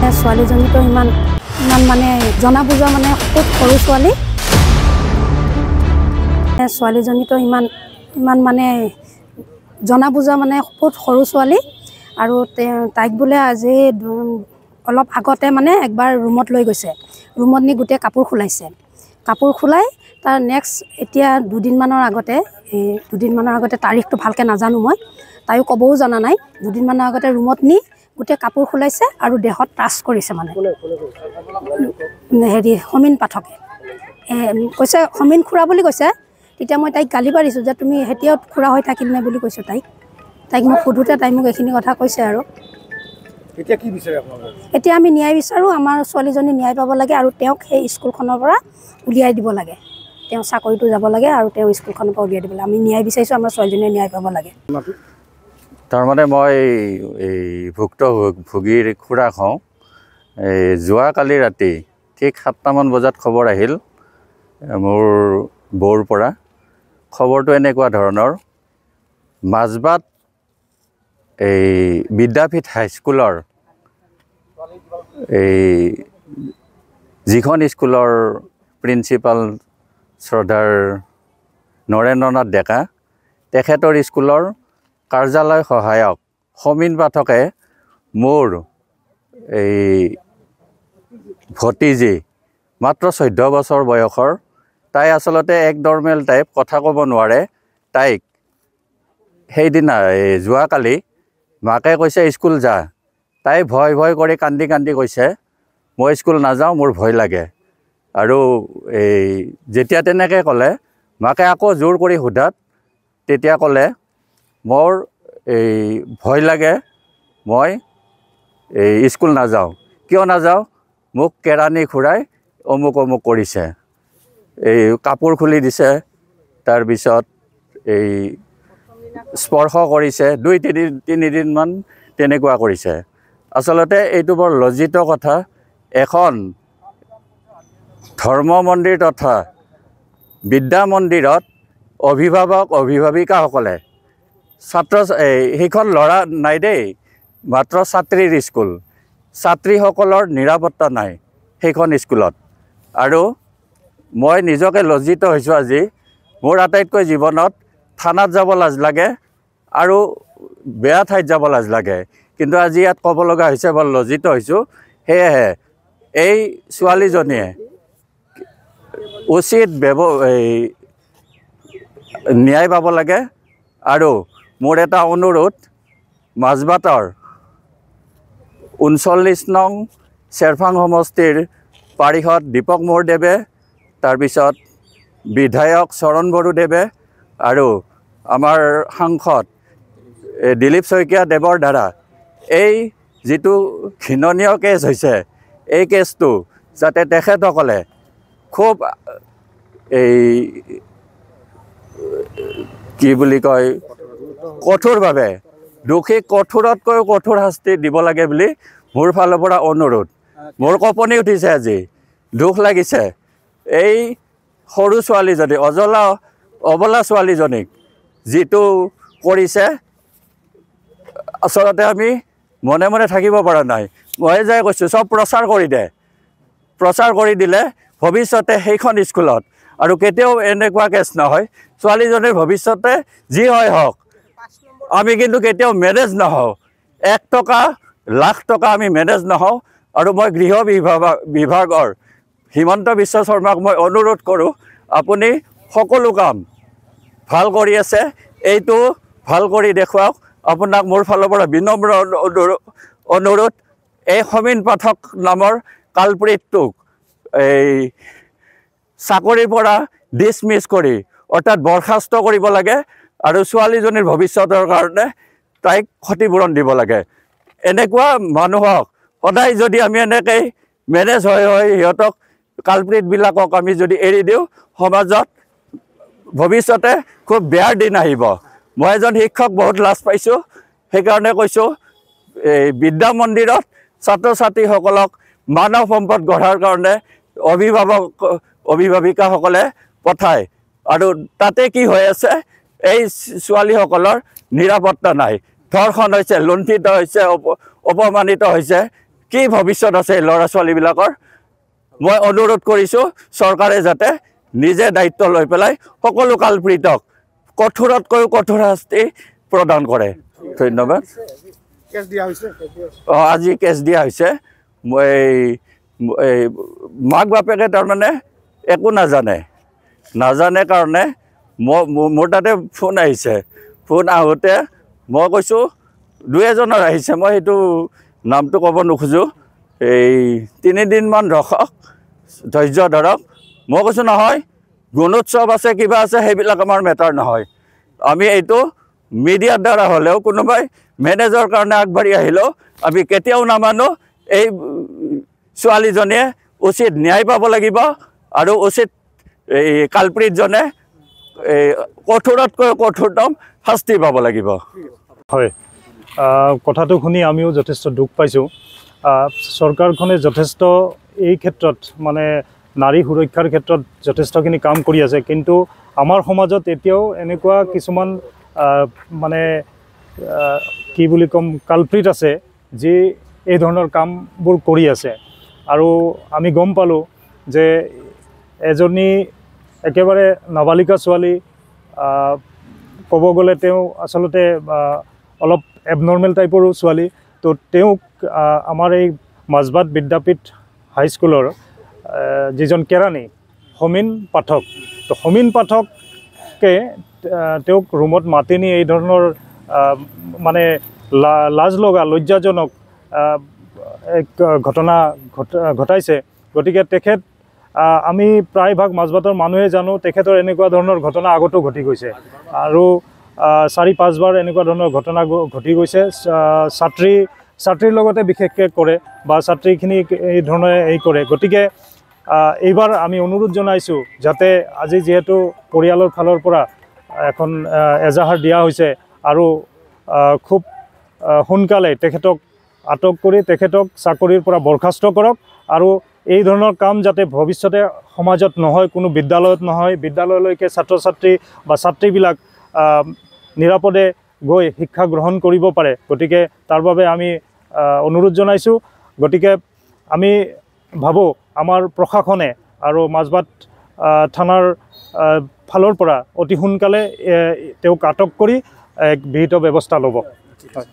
ছোৱালীজনীতো ইমান মানে জনা বুজা মানে খুব সৰু ছোৱালী। ছোৱালীজনীতো ইমান মানে জনা বুজা মানে খুব সৰু ছোৱালী আৰু তাইক বোলে আজি অলপ আগতে মানে একবাৰ ৰুমত লৈ গৈছে। ৰুমত নি গোটেই কাপোৰ খোলাইছে। কাপোৰ খোলাই তাৰ নেক্সট এতিয়া দুদিনমানৰ আগতে তাৰিখটো ভালকৈ নাজানো মই, তাইও ক'বও জনা নাই। দুদিনমানৰ আগতে ৰুমত নি গোটেই কাপোৰ খোলাইছে আৰু দেহত টাচ কৰিছে মানে সমীন পাঠকে কৈছে, সমীন খুৰা বুলি কৈছে। তেতিয়া মই তাইক গালি পাৰিছোঁ যে তুমি এতিয়াও খুৰা হৈ থাকিল নে বুলি কৈছোঁ তাইক মোক সোধোতে তাই মোক এইখিনি কথা কৈছে। আৰু এতিয়া কি বিচাৰে আপোনালোকে? এতিয়া আমি ন্যায় বিচাৰোঁ। আমাৰ ছোৱালীজনী ন্যায় পাব লাগে আৰু তেওঁক সেই স্কুলখনৰ পৰা উলিয়াই দিব লাগে। তেওঁ চাকৰিটো যাব লাগে আৰু তেওঁ স্কুলখনৰ পৰা উলিয়াই দিব লাগে। আমি ন্যায় বিচাৰিছোঁ, আমাৰ ছোৱালীজনীয়ে ন্যায় পাব লাগে। তাৰমানে মই এই ভুক্তভোগীৰ খুৰাক হওঁ। যোৱাকালি ৰাতি ঠিক 7টামান বজাত খবৰ আহিল মোৰ বৌৰ পৰা। খবৰটো এনেকুৱা ধৰণৰ, মাজবাট এই বিদ্যাপীঠ হাইস্কুলৰ যিখন স্কুলৰ প্ৰিন্সিপাল শ্ৰদ্ধাৰ নৰেন্দ্ৰনাথ ডেকা, তেখেতৰ স্কুলৰ কাৰ্যালয় সহায়ক সমীন পাঠকে মোৰ এই ভতিজী মাত্ৰ 14 বছৰ বয়সৰ, তাই আচলতে এক নৰ্মেল টাইপ, কথা ক'ব নোৱাৰে। তাইক সেইদিনা যোৱাকালি মাকে কৈছে স্কুল যা। তাই ভয় কৰি কান্দি কৈছে মই স্কুল নাযাওঁ, মোৰ ভয় লাগে। আৰু যেতিয়া তেনেকৈ ক'লে, মাকে আকৌ জোৰ কৰি সোধাত তেতিয়া ক'লে মোৰ ভয় লাগে, মই স্কুল নাযাওঁ। কিয় নাযাওঁ? মোক কেৰাণী খুৰাই অমুক কৰিছে, কাপোৰ খুলি দিছে, তাৰপিছত স্পৰ্শ কৰিছে, 2-3দিনমান তেনেকুৱা কৰিছে। আচলতে এইটো বৰ লজ্জিত কথা। এখন ধৰ্ম মন্দিৰ তথা বিদ্যা মন্দিৰত অভিভাৱিকাসকলে সেইখন ল'ৰা নাই দেই, মাত্ৰ ছাত্ৰীৰ স্কুল, ছাত্ৰীসকলৰ নিৰাপত্তা নাই সেইখন স্কুলত। আৰু মই নিজকে লজ্জিত হৈছোঁ আজি। মোৰ আটাইতকৈ জীৱনত থানাত যাব লাজ লাগে আৰু বেয়া ঠাইত যাব লাজ লাগে, কিন্তু আজি ইয়াত ক'ব লগা হৈছে, বৰ লজ্জিত হৈছোঁ। সেয়েহে এই ছোৱালীজনীয়ে উচিত ন্যায় পাব লাগে। আৰু মোৰ এটা অনুৰোধ, মাজবাটৰ 39 নং চেৰফাং সমষ্টিৰ পাৰিষদ দীপক মোৰদেৱে, তাৰপিছত বিধায়ক চৰণ বড়োদেৱে আৰু আমাৰ সাংসদ দিলীপ শইকীয়া দেৱৰ দ্বাৰা এই যিটো ঘৃণনীয় কেছ হৈছে, এই কেছটো যাতে তেখেতসকলে খুব কি বুলি কয়, কঠোৰভাৱে দোষীক কঠোৰতকৈ কঠোৰ শাস্তি দিব লাগে বুলি মোৰ ফালৰ পৰা অনুৰোধ। মোৰ কঁপনি উঠিছে আজি, দুখ লাগিছে। এই সৰু ছোৱালীজনী, অবলা ছোৱালীজনীক যিটো কৰিছে, আচলতে আমি মনে মনে থাকিব পৰা নাই। মই যাই কৈছোঁ চব প্ৰচাৰ কৰি দে। প্ৰচাৰ কৰি দিলে ভৱিষ্যতে সেইখন স্কুলত আৰু কেতিয়াও এনেকুৱা কেছ নহয়। ছোৱালীজনীৰ ভৱিষ্যতে যি হয় হওক, আমি কিন্তু কেতিয়াও মেনেজ নহওঁ। 1 টকা, লাখ টকা আমি মেনেজ নহওঁ। আৰু মই গৃহ বিভাগৰ হিমন্ত বিশ্ব শৰ্মাক মই অনুৰোধ কৰোঁ, আপুনি সকলো কাম ভাল কৰি আছে, এইটো ভাল কৰি দেখুৱাওক। আপোনাক মোৰ ফালৰ পৰা বিনম্ৰ অনুৰোধ, এই সমীন পাঠক নামৰ কালপ্ৰিটটোক চাকৰিৰ পৰা ডিছমিছ কৰি, অৰ্থাৎ বৰখাস্ত কৰিব লাগে আৰু ছোৱালীজনীৰ ভৱিষ্যতৰ কাৰণে তাইক ক্ষতিপূৰণ দিব লাগে। এনেকুৱা মানুহক সদায় যদি আমি এনেকৈ মেনেজ হৈ সিহঁতক, কালপ্ৰিটবিলাকক আমি যদি এৰি দিওঁ, সমাজত ভৱিষ্যতে খুব বেয়া দিন আহিব। মই এজন শিক্ষক, বহুত লাজ পাইছোঁ। সেইকাৰণে কৈছোঁ, এই বিদ্যা মন্দিৰত ছাত্ৰ ছাত্ৰীসকলক মানৱ সম্পদ গঢ়াৰ কাৰণে অভিভাৱিকাসকলে পঠায়। আৰু তাতে কি হৈ আছে, এই ছোৱালীসকলৰ নিৰাপত্তা নাই। ধৰ্ষণ হৈছে, লুণ্ঠিত হৈছে, অপমানিত হৈছে, কি ভৱিষ্যত আছে ল'ৰা ছোৱালীবিলাকৰ মই অনুৰোধ কৰিছোঁ চৰকাৰে যাতে নিজে দায়িত্ব লৈ পেলাই সকলো কালপ্ৰিতক কঠোৰতকৈ কঠোৰ শাস্তি প্ৰদান কৰে ধন্যবাদ কেছ দিয়া হৈছে আজি কেছ দিয়া হৈছে এই মাক বাপেকে তাৰমানে একো নাজানে কাৰণে মোৰ তাতে ফোন আহিছে ফোন আহোঁতে মই কৈছোঁ দুই এজনৰ আহিছে মই সেইটো নামটো ক'ব নোখোজোঁ এই 3 দিনমান ৰখক ধৈৰ্য ধৰক মই কৈছোঁ নহয় গুণোৎসৱ আছে কিবা আছে সেইবিলাক আমাৰ মেটাৰ নহয় আমি এইটো মিডিয়াৰ দ্বাৰা হ'লেও কোনোবাই মেনেজৰ কাৰণে আগবাঢ়ি আহিলেও আমি কেতিয়াও নামানো এই ছোৱালীজনীয়ে উচিত ন্যায় পাব লাগিব আৰু উচিত এই কালপ্ৰিতজনে এই কঠোৰতকৈ কঠোৰতম শাস্তি পাব লাগিব হয় কথাটো শুনি আমিও যথেষ্ট দুখ পাইছোঁ চৰকাৰখনে যথেষ্ট এই ক্ষেত্ৰত মানে নাৰী সুৰক্ষাৰ ক্ষেত্ৰত যথেষ্টখিনি কাম কৰি আছে কিন্তু আমাৰ সমাজত এতিয়াও এনেকুৱা কিছুমান মানে কি বুলি ক'ম কালপ্ৰিত আছে যি এই ধৰণৰ কামবোৰ কৰি আছে আৰু আমি গম পালোঁ যে এজনী একেবাৰে নাবালিকা ছোৱালী ক'ব গ'লে তেওঁ আচলতে অলপ এবনৰ্মেল টাইপৰো ছোৱালী তো তেওঁক আমাৰ এই মাজবাট বিদ্যাপীঠ হাইস্কুলৰ যিজন কেৰাণী সমীন পাঠক তো সমীন পাঠকে তেওঁক ৰুমত মাতি নি এই ধৰণৰ মানে লাজ লগা লজ্জাজনক এক ঘটনা ঘটাইছে গতিকে তেখেত আমি প্ৰায়ভাগ মাজবাটৰ মানুহে জানো তেখেতৰ এনেকুৱা ধৰণৰ ঘটনা আগতো ঘটি গৈছে আৰু 4-5 বাৰ এনেকুৱা ধৰণৰ ঘটনা ঘটি গৈছে ছাত্ৰীৰ লগতে বিশেষকৈ কৰে বা ছাত্ৰীখিনি এই ধৰণে এই কৰে গতিকে এইবাৰ আমি অনুৰোধ জনাইছোঁ যাতে আজি যিহেতু পৰিয়ালৰ ফালৰ পৰা এখন এজাহাৰ দিয়া হৈছে আৰু খুব সোনকালে তেখেতক আটক কৰি তেখেতক চাকৰিৰ পৰা বৰখাস্ত কৰক আৰু এই ধৰণৰ কাম যাতে ভৱিষ্যতে সমাজত নহয় কোনো বিদ্যালয়ত নহয় বিদ্যালয়লৈকে ছাত্ৰ ছাত্ৰী বা ছাত্ৰীবিলাক নিৰাপদে গৈ শিক্ষা গ্ৰহণ কৰিব পাৰে গতিকে তাৰ বাবে আমি অনুৰোধ জনাইছোঁ গতিকে আমি ভাবোঁ আমাৰ প্ৰশাসনে আৰু মাজবাট থানাৰ ফালৰ পৰা অতি সোনকালে তেওঁক আটক কৰি এক বিহিত ব্যৱস্থা ল'ব হয়